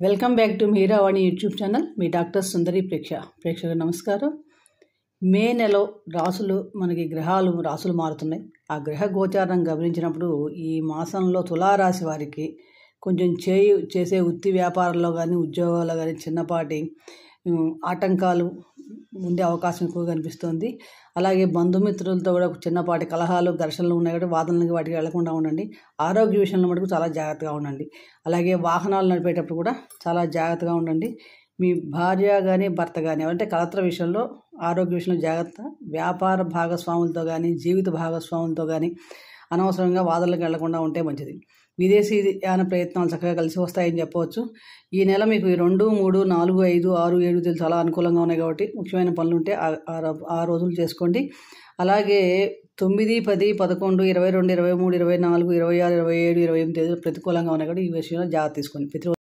Welcome back to Meeravani YouTube channel. మీ doctor Sundari ప్రేక్షకులకు నమస్కారం. మే నెల రాసులు మనకి రాసులు మారుతున్నాయి. ఆ గ్రహ గోచారం గమనించినప్పుడు ఈ మాసంలో తులారాశి వారికి కొంచెం చేసే వృత్తి వ్యాపారాల్లో కానీ ఉద్యోగాల్లో కానీ చిన్నపాటి ఆటంకాలు ఉండే అవకాశం ఎక్కువగా కనిపిస్తుంది. అలాగే బంధుమిత్రులతో కూడా చిన్నపాటి కలహాలు ఘర్షణలు ఉన్నాయి కాబట్టి వాదనలకి వాటికి వెళ్లకుండా ఉండండి. ఆరోగ్య విషయంలో మటుకు చాలా జాగ్రత్తగా ఉండండి. అలాగే వాహనాలు నడిపేటప్పుడు కూడా చాలా జాగ్రత్తగా ఉండండి. మీ భార్య కానీ భర్త కానీ అంటే కలత్ర విషయంలో ఆరోగ్య విషయంలో జాగ్రత్త. వ్యాపార భాగస్వాములతో కానీ జీవిత భాగస్వాములతో కానీ అనవసరంగా వాదనలకు వెళ్లకుండా ఉంటే మంచిది. విదేశీ యాన ప్రయత్నాలు చక్కగా కలిసి వస్తాయని చెప్పవచ్చు. ఈ నెల మీకు 2, 3, 4, 5, 6, 7 చాలా అనుకూలంగా ఉన్నాయి కాబట్టి ముఖ్యమైన పనులు ఉంటే ఆ రోజులు చేసుకోండి. అలాగే 9, 10, 11, 22, 23, 24, 26, 27, 28 ప్రతికూలంగా ఉన్నాయి కాబట్టి ఈ విషయంలో జాగ్రత్త తీసుకోండి.